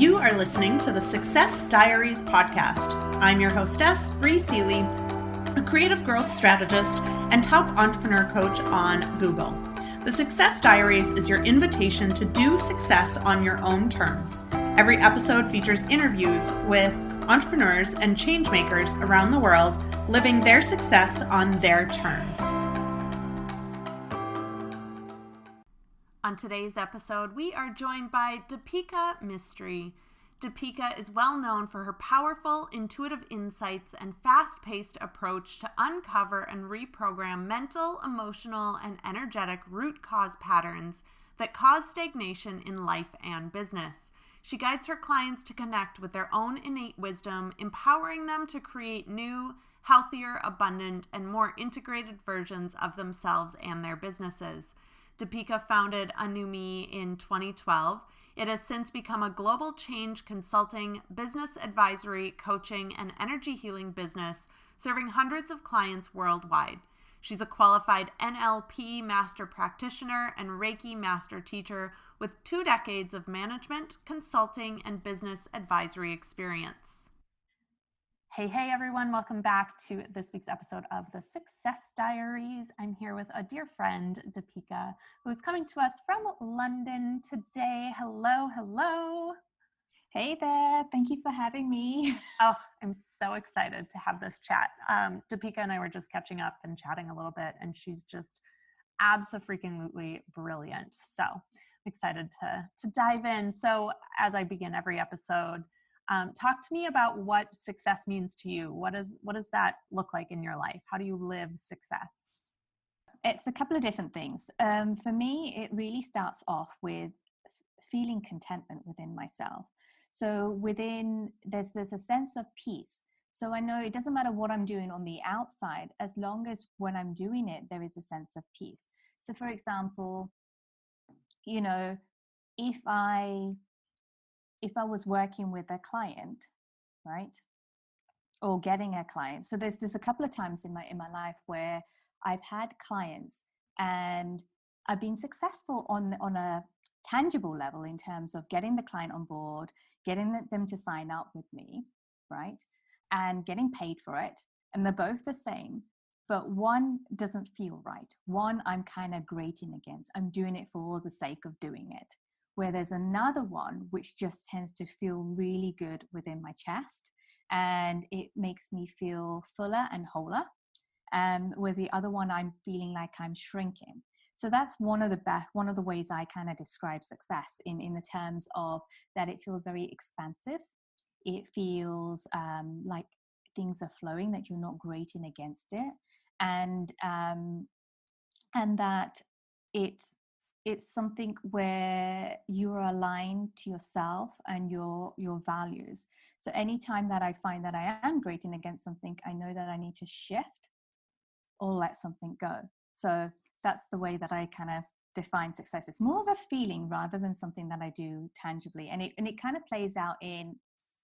You are listening to the Success Diaries podcast. I'm your hostess, Bree Seeley, a creative growth strategist and top entrepreneur coach on Google. The Success Diaries is your invitation to do success on your own terms. Every episode features interviews with entrepreneurs and change makers around the world living their success on their terms. On today's episode, we are joined by Depika Mistry. Depika is well known for her powerful, intuitive insights and fast-paced approach to uncover and reprogram mental, emotional, and energetic root cause patterns that cause stagnation in life and business. She guides her clients to connect with their own innate wisdom, empowering them to create new, healthier, abundant, and more integrated versions of themselves and their businesses. Depika founded A New Me in 2012. It has since become a global change consulting, business advisory, coaching, and energy healing business, serving hundreds of clients worldwide. She's a qualified NLP master practitioner and Reiki master teacher with 2 decades of management, consulting, and business advisory experience. Hey everyone, welcome back to this week's episode of the Success Diaries. I'm here with a dear friend, Depika, who's coming to us from London today. Hello. Hey there, thank you for having me. Oh, I'm so excited to have this chat. Depika and I were just catching up and chatting a little bit, and she's just abso-freaking-lutely brilliant. So I'm excited to dive in. So as I begin every episode, talk to me about what success means to you. What does that look like in your life? How do you live success? It's a couple of different things. For me, it really starts off with feeling contentment within myself. So there's a sense of peace. So I know it doesn't matter what I'm doing on the outside, as long as when I'm doing it, there is a sense of peace. So for example, if I was working with a client, right, or getting a client. So there's a couple of times in my life where I've had clients and I've been successful on a tangible level in terms of getting the client on board, getting them to sign up with me, right, and getting paid for it. And they're both the same, but one doesn't feel right. One I'm kind of grating against. I'm doing it for the sake of doing it. Where there's another one which just tends to feel really good within my chest, and it makes me feel fuller and wholer. With the other one, I'm feeling like I'm shrinking. So that's one of the ways I kind of describe success in the terms of that it feels very expansive. It feels like things are flowing, that you're not grating against it, and that it's something where you're aligned to yourself and your values. So anytime that I find that I am grating against something, I know that I need to shift or let something go. So that's the way that I kind of define success. It's more of a feeling rather than something that I do tangibly. And it kind of plays out in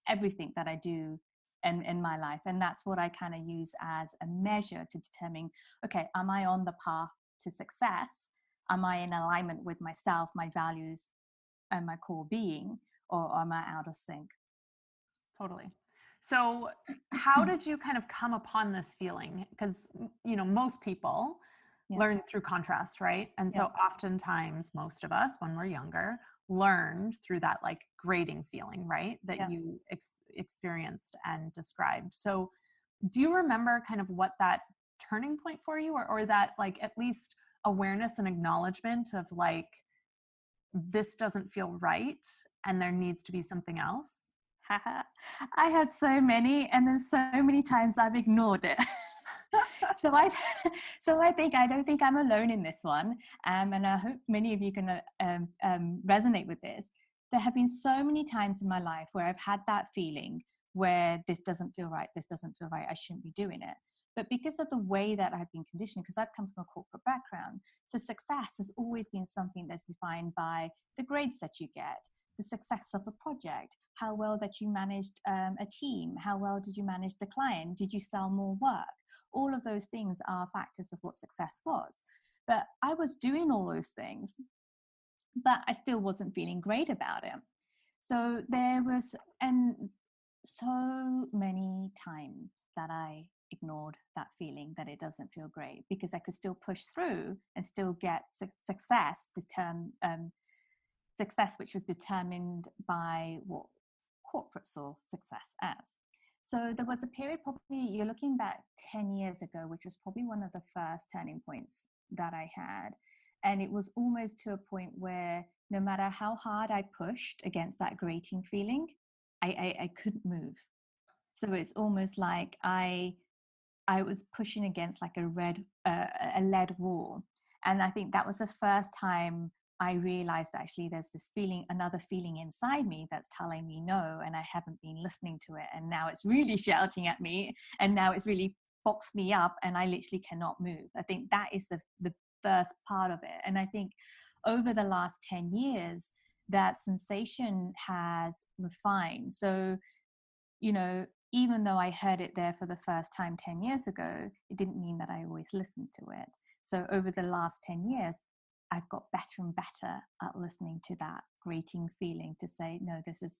everything that I do in my life. And that's what I kind of use as a measure to determine, okay, am I on the path to success? Am I in alignment with myself, my values, and my core being, or am I out of sync? Totally. So how did you kind of come upon this feeling? Because, most people learn through contrast, right? And so oftentimes, most of us, when we're younger, learned through that like grading feeling, right? That you experienced and described. So do you remember kind of what that turning point for you or that like at least awareness and acknowledgement of like, this doesn't feel right and there needs to be something else? I had so many, and then so many times I've ignored it. So I don't think I'm alone in this one. And I hope many of you can resonate with this. There have been so many times in my life where I've had that feeling where this doesn't feel right, I shouldn't be doing it. But because of the way that I've been conditioned, because I've come from a corporate background, so success has always been something that's defined by the grades that you get, the success of a project, how well that you managed a team, how well did you manage the client, did you sell more work? All of those things are factors of what success was. But I was doing all those things, but I still wasn't feeling great about it. So there was, and so many times that I ignored that feeling that it doesn't feel great, because I could still push through and still get success, success which was determined by what corporate saw success as. So there was a period, probably you're looking back 10 years ago, which was probably one of the first turning points that I had. And it was almost to a point where no matter how hard I pushed against that grating feeling, I couldn't move. So it's almost like I was pushing against like a lead wall. And I think that was the first time I realized that actually there's this feeling, another feeling inside me that's telling me no, and I haven't been listening to it. And now it's really shouting at me, and now it's really boxed me up, and I literally cannot move. I think that is the first part of it. And I think over the last 10 years, that sensation has refined. So, you know, even though I heard it there for the first time 10 years ago, it didn't mean that I always listened to it. So over the last 10 years, I've got better and better at listening to that grating feeling to say, no, this is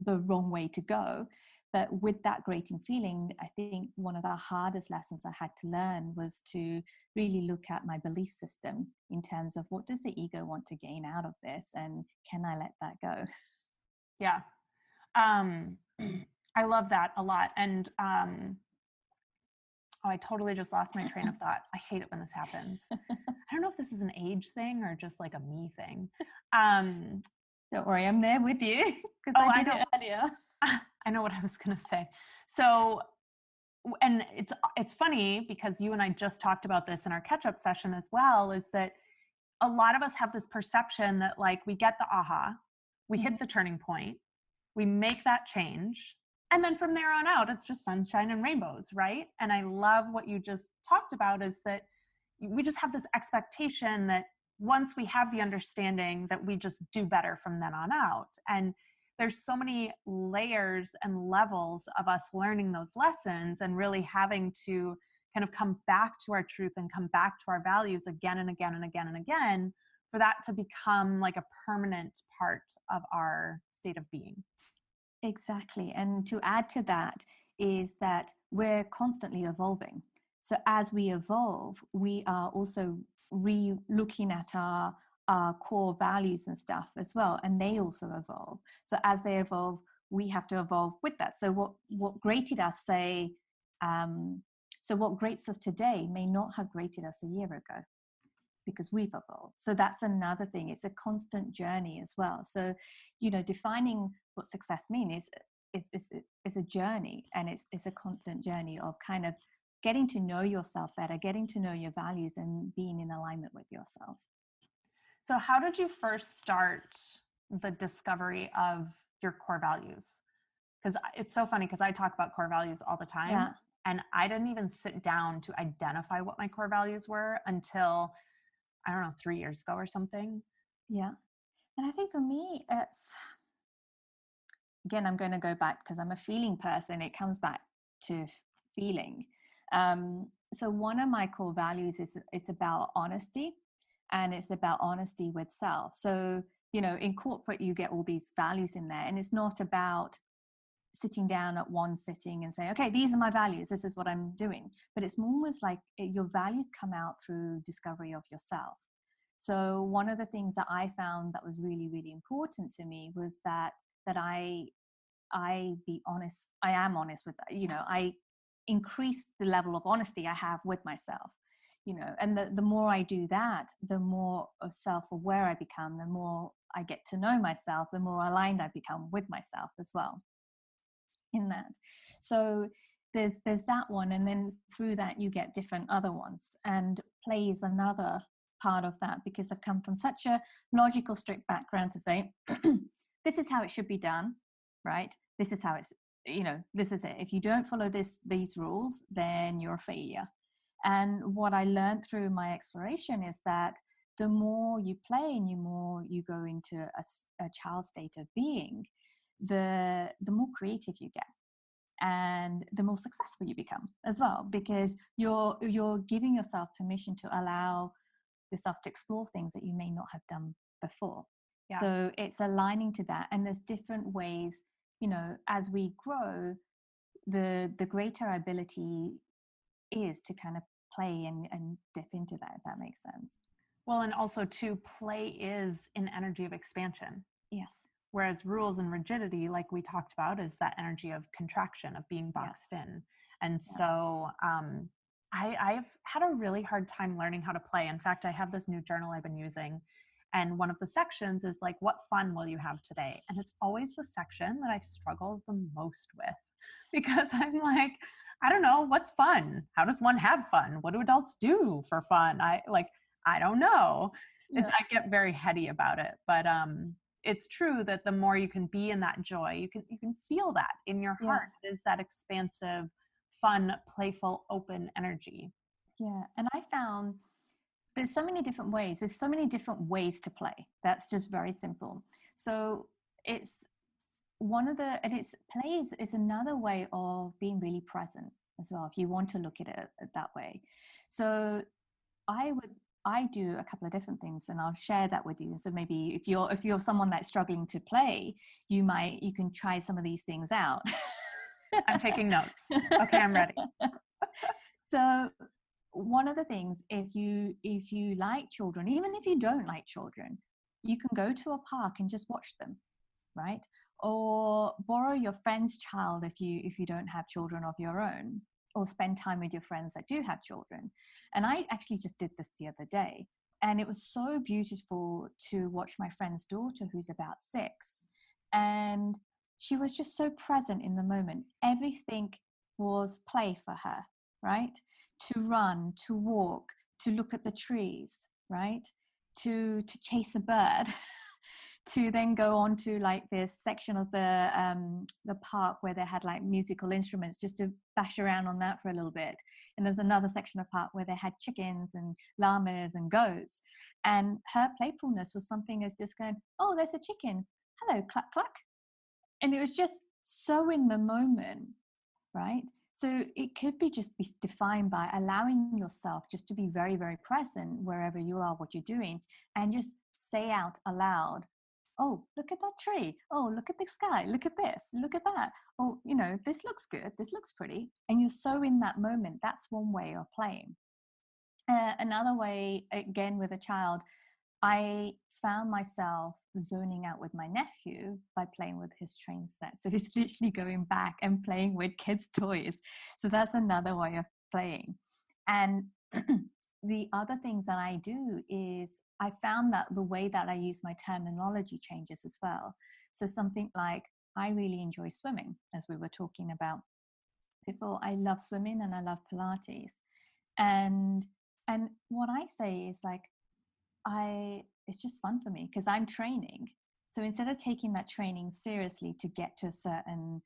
the wrong way to go. But with that grating feeling, I think one of the hardest lessons I had to learn was to really look at my belief system in terms of what does the ego want to gain out of this, and can I let that go? Yeah. I love that a lot. And I totally just lost my train of thought. I hate it when this happens. I don't know if this is an age thing or just like a me thing. Don't worry, I'm there with you because I did it earlier. I know what I was going to say. So, and it's funny because you and I just talked about this in our catch-up session as well, is that a lot of us have this perception that like we get the aha, we hit the turning point, we make that change, and then from there on out, it's just sunshine and rainbows, right? And I love what you just talked about, is that we just have this expectation that once we have the understanding that we just do better from then on out. And there's so many layers and levels of us learning those lessons and really having to kind of come back to our truth and come back to our values again and again and again and again for that to become like a permanent part of our state of being. Exactly. And to add to that is that we're constantly evolving. So as we evolve, we are also looking at our core values and stuff as well, and they also evolve. So as they evolve, we have to evolve with that. So what grated us, say, so what grates us today may not have grated us a year ago, because we've evolved. So that's another thing. It's a constant journey as well. So, you know, defining what success means is a journey, and it's a constant journey of kind of getting to know yourself better, getting to know your values, and being in alignment with yourself. So how did you first start the discovery of your core values? Because it's so funny, because I talk about core values all the time. Yeah. And I didn't even sit down to identify what my core values were until, I don't know, 3 years ago or something. Yeah. And I think for me, it's, again, I'm going to go back because I'm a feeling person. It comes back to feeling. So one of my core values is it's about honesty, and it's about honesty with self. So, you know, in corporate, you get all these values in there, and it's not about sitting down at one sitting and saying, okay, these are my values, this is what I'm doing. But it's almost like your values come out through discovery of yourself. So one of the things that I found that was really, really important to me was that I be honest. I am honest with that. You know, I increase the level of honesty I have with myself. You know, and the more I do that, the more self-aware I become, the more I get to know myself, the more aligned I become with myself as well in that. So there's that one, and then through that you get different other ones, and play is another part of that, because I've come from such a logical, strict background to say this is how it should be done, right? This is how it's, you know, this is it. If you don't follow these rules, then you're a failure. And what I learned through my exploration is that the more you play and the more you go into a child state of being, the more creative you get, and the more successful you become as well, because you're giving yourself permission to allow yourself to explore things that you may not have done before. Yeah. So it's aligning to that. And there's different ways, as we grow, the greater our ability is to kind of play and dip into that, if that makes sense. Well, and also too, play is an energy of expansion. Yes. Whereas rules and rigidity, like we talked about, is that energy of contraction, of being boxed in. And so I've had a really hard time learning how to play. In fact, I have this new journal I've been using. And one of the sections is like, what fun will you have today? And it's always the section that I struggle the most with, because I'm like, I don't know, what's fun? How does one have fun? What do adults do for fun? I don't know. Yeah. I get very heady about it, but it's true that the more you can be in that joy, you can feel that in your heart. It is that expansive, fun, playful, open energy. Yeah. And I found there's so many different ways. There's so many different ways to play. That's just very simple. So it's plays is another way of being really present as well, if you want to look at it that way. So I do a couple of different things, and I'll share that with you. So maybe if you're someone that's struggling to play, you can try some of these things out. I'm taking notes. Okay, I'm ready. So one of the things, if you like children, even if you don't like children, you can go to a park and just watch them, right? Or borrow your friend's child if you don't have children of your own, or spend time with your friends that do have children. And I actually just did this the other day, and it was so beautiful to watch my friend's daughter, who's about 6, and she was just so present in the moment. Everything was play for her, right? To run, to walk, to look at the trees, right? To chase a bird. To then go on to like this section of the park where they had like musical instruments, just to bash around on that for a little bit. And there's another section of park where they had chickens and llamas and goats. And her playfulness was something as just going, oh, there's a chicken. Hello, cluck, cluck. And it was just so in the moment, right? So it could be defined by allowing yourself just to be very, very present wherever you are, what you're doing, and just say out aloud, oh, look at that tree. Oh, look at the sky. Look at this. Look at that. Oh, this looks good. This looks pretty. And you're so in that moment. That's one way of playing. Another way, again, with a child, I found myself zoning out with my nephew by playing with his train set. So he's literally going back and playing with kids' toys. So that's another way of playing. And the other things that I do is I found that the way that I use my terminology changes as well. So something like, I really enjoy swimming, as we were talking about before. I love swimming and I love Pilates. And what I say is like, it's just fun for me because I'm training. So instead of taking that training seriously to get to a certain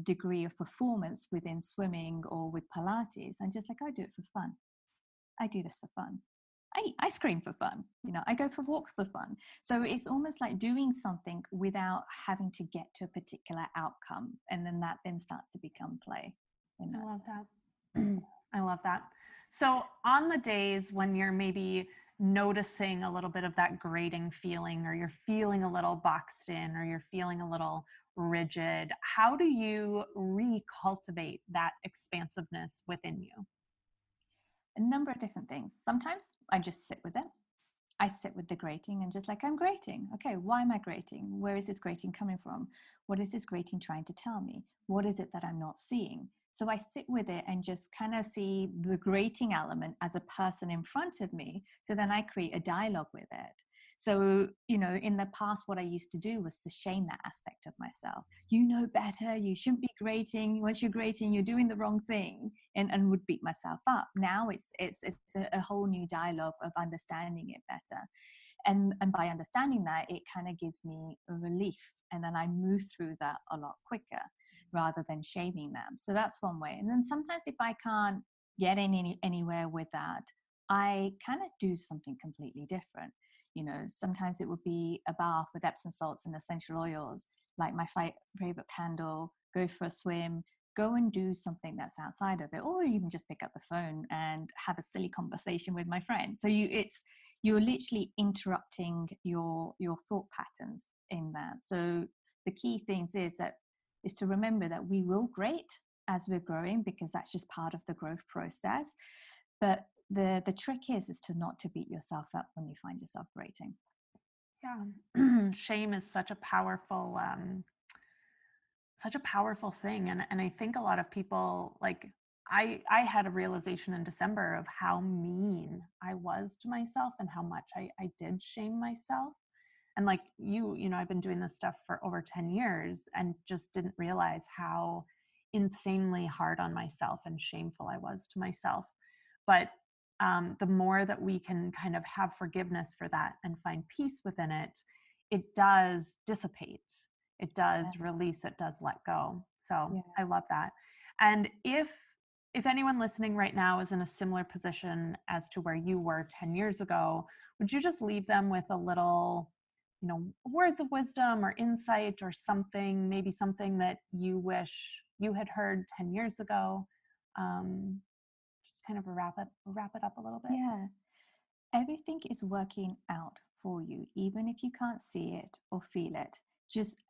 degree of performance within swimming or with Pilates, I'm just like, I do it for fun. I do this for fun. I eat ice cream for fun. I go for walks for fun. So it's almost like doing something without having to get to a particular outcome. And then that then starts to become play. I love that. I love that. So on the days when you're maybe noticing a little bit of that grating feeling, or you're feeling a little boxed in, or you're feeling a little rigid, how do you recultivate that expansiveness within you? A number of different things. Sometimes I just sit with it. I sit with the grating and just like, I'm grating. Okay, why am I grating? Where is this grating coming from? What is this grating trying to tell me? What is it that I'm not seeing? So I sit with it and just kind of see the grating element as a person in front of me. So then I create a dialogue with it. So, in the past, what I used to do was to shame that aspect of myself. You know better, you shouldn't be grating. Once you're grating, you're doing the wrong thing, and would beat myself up. Now it's a whole new dialogue of understanding it better. And by understanding that, it kind of gives me a relief. And then I move through that a lot quicker rather than shaming them. So that's one way. And then sometimes if I can't get anywhere with that, I kind of do something completely different. Sometimes it would be a bath with Epsom salts and essential oils, like my favorite candle, go for a swim, go and do something that's outside of it, or even just pick up the phone and have a silly conversation with my friend. So you're literally interrupting your thought patterns in that. So the key things is to remember that we will grate as we're growing, because that's just part of the growth process. But the trick is to not to beat yourself up when you find yourself grating. Yeah. Shame is such a powerful thing. And I think a lot of people, like, I had a realization in December of how mean I was to myself and how much I did shame myself. And like I've been doing this stuff for over 10 years and just didn't realize how insanely hard on myself and shameful I was to myself. But the more that we can kind of have forgiveness for that and find peace within it, it does dissipate. It does release, it does let go. So I love that. And if anyone listening right now is in a similar position as to where you were 10 years ago, would you just leave them with a little, words of wisdom or insight or something, maybe something that you wish you had heard 10 years ago? Just kind of wrap it up a little bit. Yeah. Everything is working out for you, even if you can't see it or feel it. Just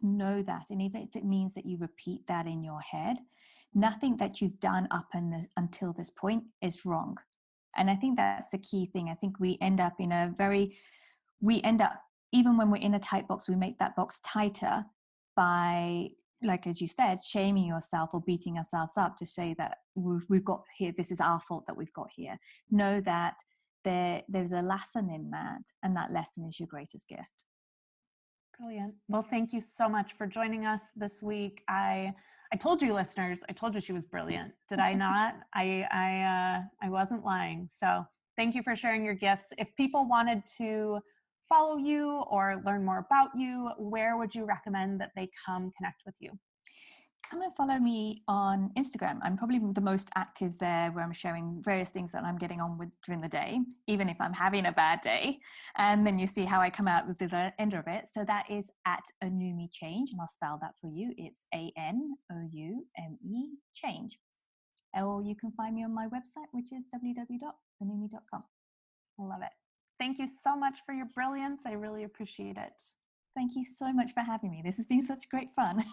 know that. And even if it means that you repeat that in your head, nothing that you've done until this point is wrong. And I think that's the key thing. I think we end up even when we're in a tight box, we make that box tighter by, like, as you said, shaming yourself or beating ourselves up to say that we've got here, this is our fault that we've got here. Know that there's a lesson in that, and that lesson is your greatest gift. Brilliant. Well, thank you so much for joining us this week. I told you, listeners, I told you she was brilliant. Did I not? I wasn't lying. So thank you for sharing your gifts. If people wanted to follow you or learn more about you, where would you recommend that they come connect with you? Come and follow me on Instagram. I'm probably the most active there, where I'm sharing various things that I'm getting on with during the day, even if I'm having a bad day. And then you see how I come out with the end of it. So that is at Anoumi Change, and I'll spell that for you. It's ANOUME change. Or you can find me on my website, which is www.anoumi.com. I love it. Thank you so much for your brilliance. I really appreciate it. Thank you so much for having me. This has been such great fun.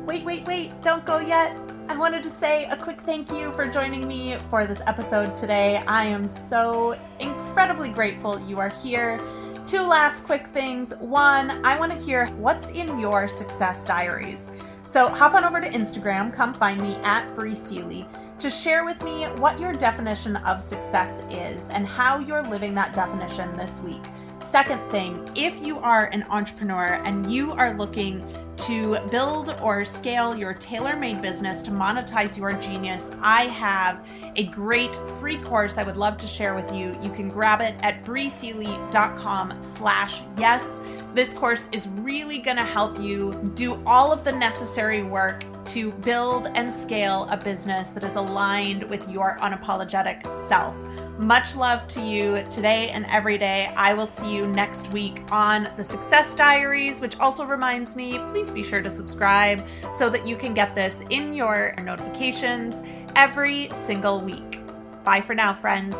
Wait, don't go yet. I wanted to say a quick thank you for joining me for this episode today. I am so incredibly grateful you are here. 2 last quick things. 1, I want to hear what's in your Success Diaries. So hop on over to Instagram, come find me at Bree Seeley, to share with me what your definition of success is and how you're living that definition this week. Second thing, if you are an entrepreneur and you are looking to build or scale your tailor-made business to monetize your genius, I have a great free course I would love to share with you. You can grab it at breeseeley.com/yes. This course is really going to help you do all of the necessary work to build and scale a business that is aligned with your unapologetic self. Much love to you today and every day. I will see you next week on the Success Diaries, which also reminds me, please be sure to subscribe so that you can get this in your notifications every single week. Bye for now, friends.